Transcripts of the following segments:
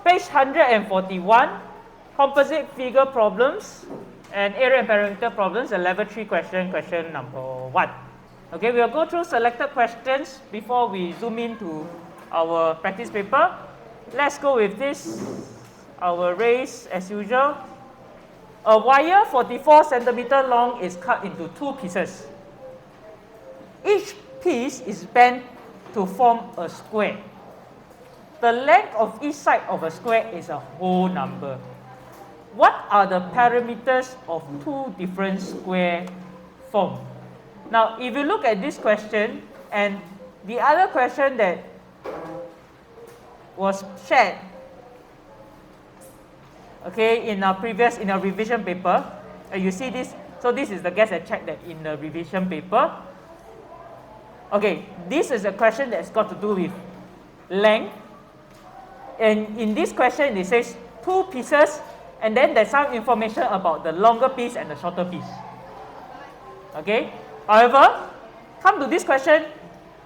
Page 141, composite figure problems and area and perimeter problems, a level 3 question, question number 1. Okay, we'll go through selected questions before we zoom into our practice paper. Let's go with this, our race as usual. A wire 44 centimeter long is cut into 2 pieces. Each piece is bent to form a square. The length of each side of a square is a whole number. What are the parameters of 2 different square formed? Now, if you look at this question and the other question that was shared, okay, in our revision paper, you see this. So this is the guess and check that in the revision paper. Okay, this is a question that's got to do with length. And in this question, it says 2 pieces, and then there's some information about the longer piece and the shorter piece. Okay. However, come to this question,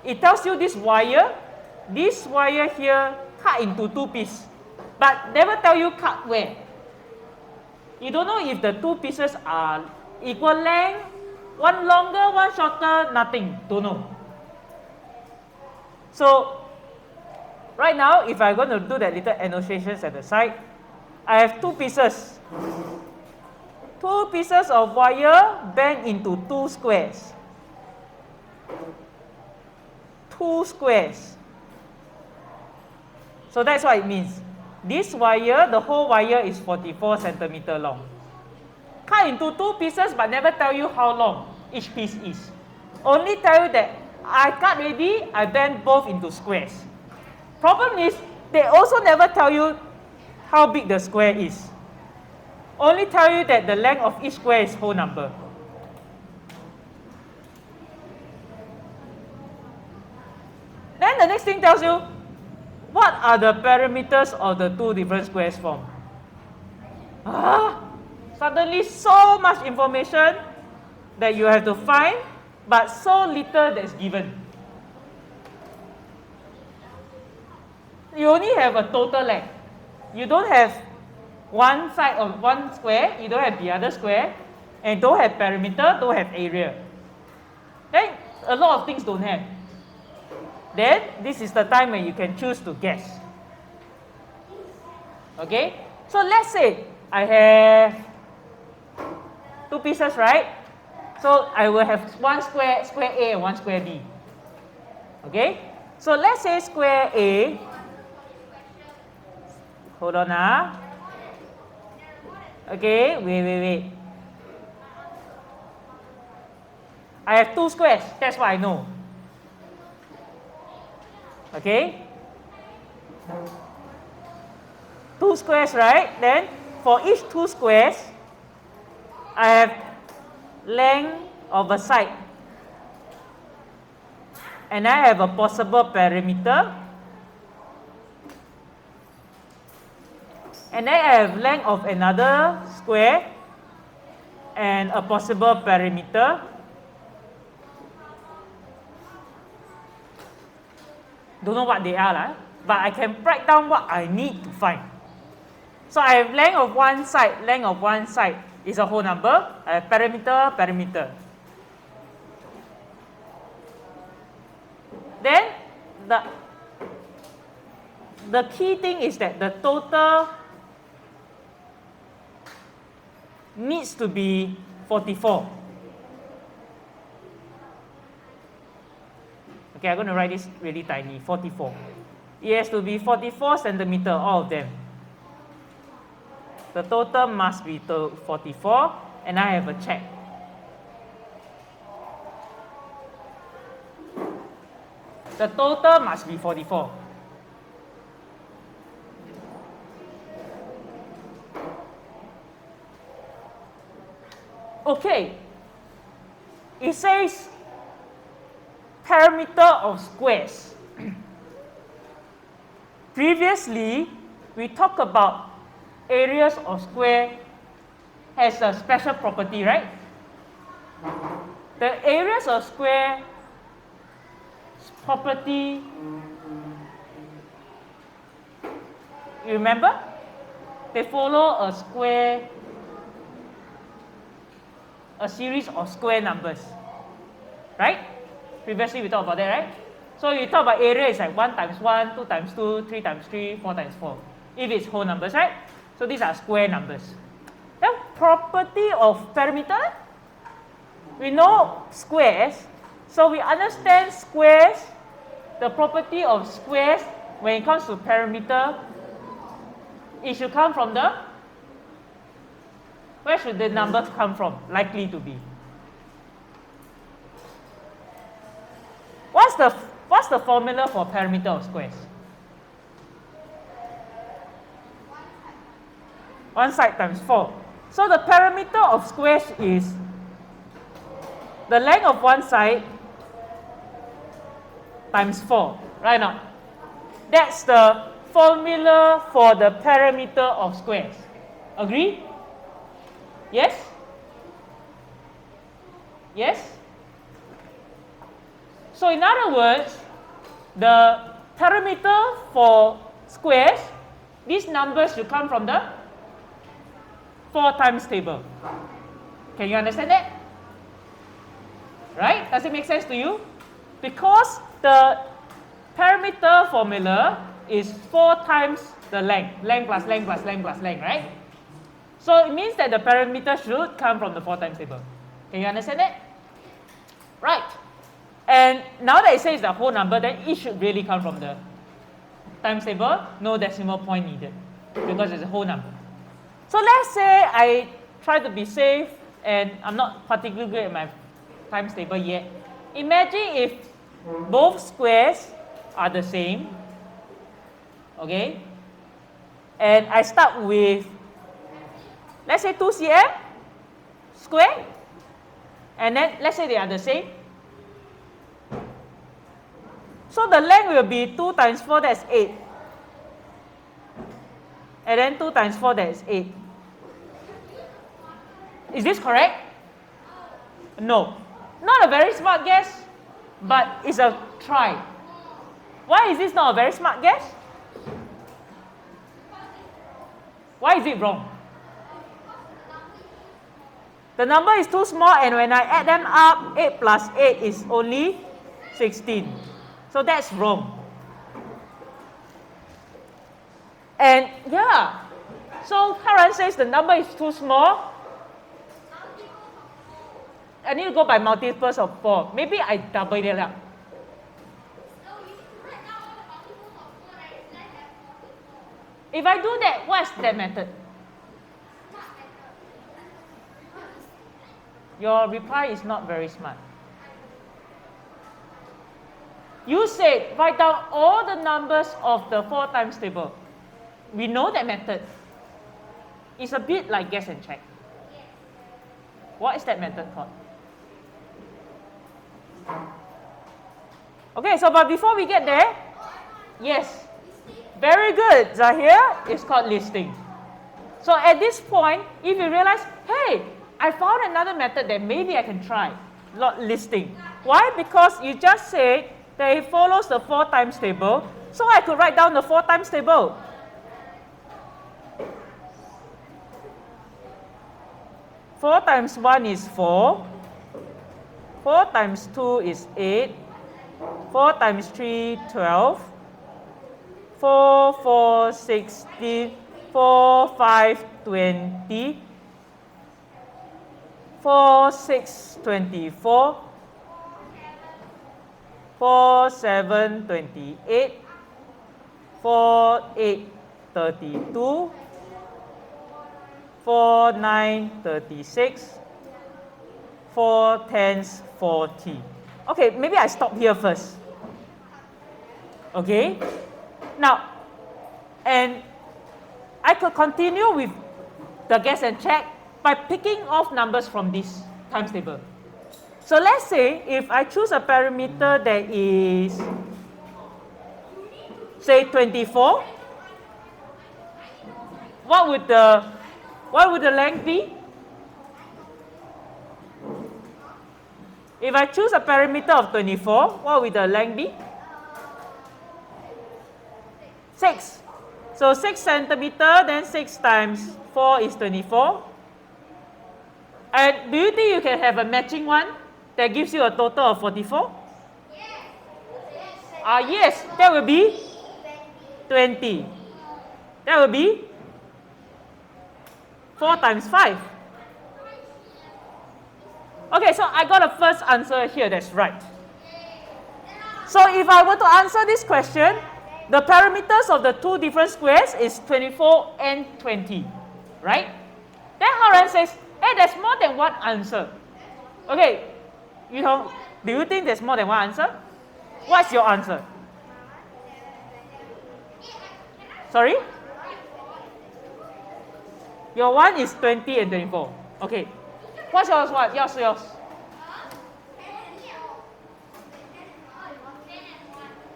it tells you this wire here cut into 2 pieces, but never tell you cut where. You don't know if the 2 pieces are equal length, one longer, one shorter, nothing, don't know. So, right now, if I'm going to do that little annotations at the side, I have 2 pieces. 2 pieces of wire bent into 2 squares. 2 squares. So that's what it means. This wire, the whole wire is 44 centimeter long. Cut into 2 pieces but never tell you how long each piece is. Only tell you that I cut ready, I bend both into squares. Problem is, they also never tell you how big the square is. Only tell you that the length of each square is whole number. Then the next thing tells you, what are the parameters of the 2 different squares formed? Suddenly so much information that you have to find, but so little that's given. You only have a total length. You don't have one side of one square, you don't have the other square, and don't have perimeter, don't have area. Then a lot of things don't have. Then this is the time when you can choose to guess. Okay? So let's say I have 2 pieces, right? So I will have one square A and one square B. Okay? So let's say square A, hold on okay, wait. I have 2 squares, that's what I know. Okay? 2 squares, right? Then for each 2 squares, I have length of a side. And I have a possible perimeter. And then I have length of another square and a possible perimeter. Don't know what they are, but I can write down what I need to find. So I have length of one side is a whole number. I have perimeter. Then the key thing is that the total needs to be 44. Okay, I'm going to write this really tiny, 44. It has to be 44 centimeter, all of them. The total must be 44, and I have a check. The total must be 44. Okay, it says perimeter of squares. Previously, we talked about areas of square has a special property, right? The areas of square property You remember? They follow a series of square numbers, right? Previously we talked about that, right? So you talk about area is like 1 times 1, 2 times 2, 3 times 3, 4 times 4. If it's whole numbers, right? So these are square numbers. Then property of perimeter, we know squares, so we understand squares, the property of squares when it comes to perimeter, it should come from the, where should the numbers come from, likely to be? What's the formula for perimeter of squares? One side times 4. So the perimeter of squares is the length of one side times 4, right now. That's the formula for the perimeter of squares. Agree? Yes? Yes? So in other words, the perimeter for squares, these numbers should come from the 4 times table. Can you understand that? Right? Does it make sense to you? Because the perimeter formula is 4 times the length. Length plus length plus length plus length, right? So it means that the perimeter should come from the 4 times table. Can you understand that? Right. And now that it says the whole number, then it should really come from the times table. No decimal point needed because it's a whole number. So let's say I try to be safe and I'm not particularly good at my times table yet. Imagine if both squares are the same, okay? And I start with, let's say 2 cm square, and then let's say they are the same. So the length will be 2 times 4, that's 8. And then 2 times 4, that is 8. Is this correct? No. Not a very smart guess, but it's a try. Why is this not a very smart guess? Why is it wrong? The number is too small, and when I add them up, 8 plus 8 is only 16. So that's wrong. And yeah, so Karan says the number is too small. I need to go by multiples of 4. Maybe I double it up. If I do that, what's that method? Your reply is not very smart. You said write down all the numbers of the 4 times table. We know that method. It's a bit like guess and check. What is that method called? Okay, so but before we get there, yes, very good, Zahir. It's called listing. So at this point, if you realize, hey, I found another method that maybe I can try, not listing. Why? Because you just said that it follows the 4 times table, so I could write down the 4 times table. Four times 1 is 4. 4 times 2 is 8. 4 times 3, 12. 4, 4, 16. 4, 5, 20. 4, 6, 24. 4, 7, 28. 4, 8, 32. 4, 9, 36. 4 tens, 40. Okay, maybe I stop here first. Okay? Now, and I could continue with the guess and check by picking off numbers from this times table. So let's say if I choose a parameter that is, say 24, what would the length be? If I choose a parameter of 24, what would the length be? 6. So 6 centimeter, then 6 times 4 is 24. And do you think you can have a matching one that gives you a total of 44? Yes, that will be 20. That will be 4 times 5. Okay, so I got a first answer here that's right. So if I were to answer this question, the parameters of the two different squares is 24 and 20, right? Then Haran says, hey, there's more than one answer. Okay, do you think there's more than one answer? What's your answer? Sorry? Your one is 20 and 24. Okay. What's yours? What? Yours.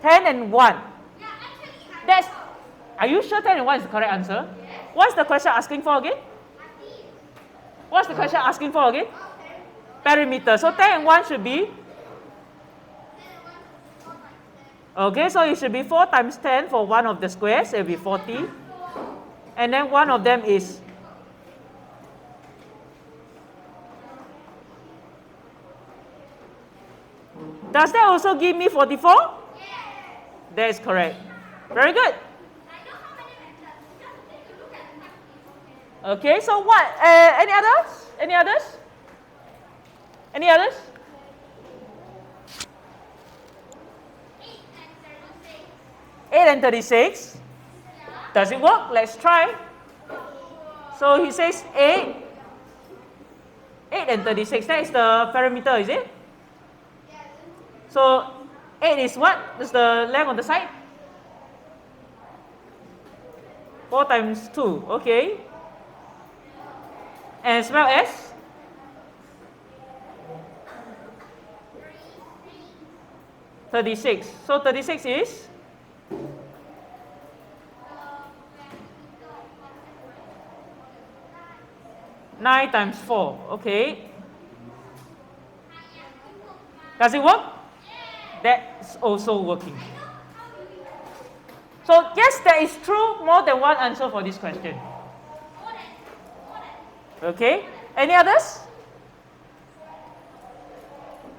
10 and 1. Are you sure 10 and 1 is the correct answer? What's the question asking for again? What's the question asking for again? Perimeter. So 10 and 1 should be? Okay, so it should be 4 times 10 for one of the squares. It will be 40. And then one of them is? Does that also give me 44? Yes. That is correct. Very good. Okay, so what? Any others? Any others? Any others? 8 and 36. Does it work? Let's try. So he says 8 and 36. That is the parameter, is it? So 8 is what? Is the length on the side? 4 times 2. Okay. As well as? 36. So 36 is? 9 times 4. Okay. Does it work? That's also working. So yes, there is true more than one answer for this question. Okay. Any others?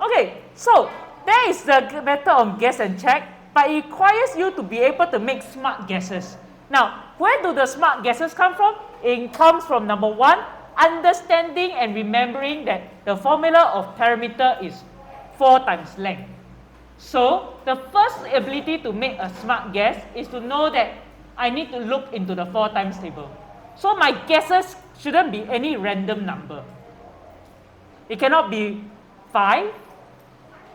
Okay. So there is the method of guess and check, but it requires you to be able to make smart guesses. Now, where do the smart guesses come from? It comes from number 1, understanding and remembering that the formula of parameter is 4 times length. So the first ability to make a smart guess is to know that I need to look into the 4 times table. So my guesses shouldn't be any random number. It cannot be 5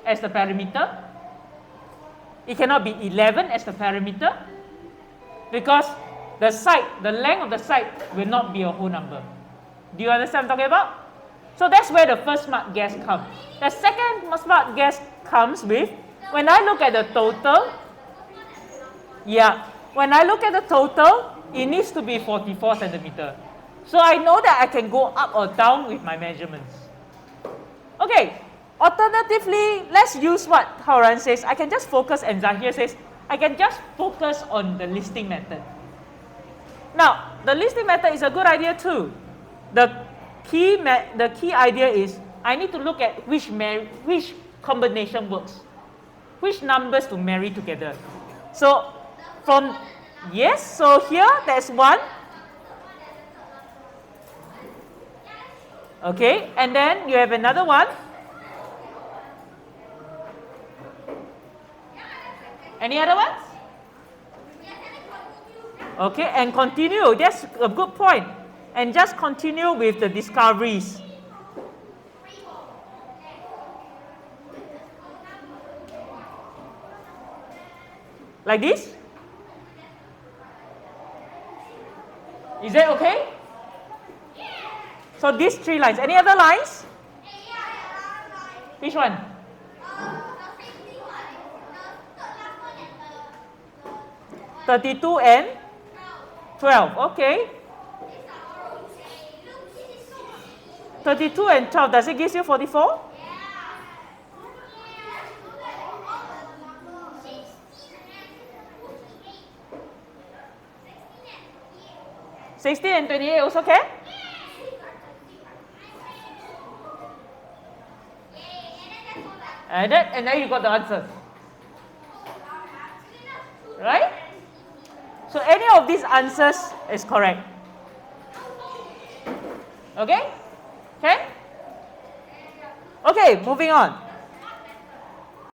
as the parameter. It cannot be 11 as the parameter, because the length of the side will not be a whole number. Do you understand what I'm talking about? So that's where the first smart guess comes. The second smart guess comes with, when I look at the total, when I look at the total, it needs to be 44 centimeter. So I know that I can go up or down with my measurements. Okay, alternatively, let's use what Hauran says. I can just focus, and Zahir says, I can just focus on the listing method. Now, the listing method is a good idea too. The key idea is, I need to look at which combination works, which numbers to marry together. So so here there's 1. Okay, and then you have another one. Any other ones? Okay, and continue. That's a good point. And just continue with the discoveries. Like this? Is that okay? So these 3 lines. Any other lines? Which one? 32 and 12. Okay. 32 and 12. Does it give you 44? 16 and 28 also can? And then you got the answer. Right? So any of these answers is correct. Okay? Okay? Okay, moving on.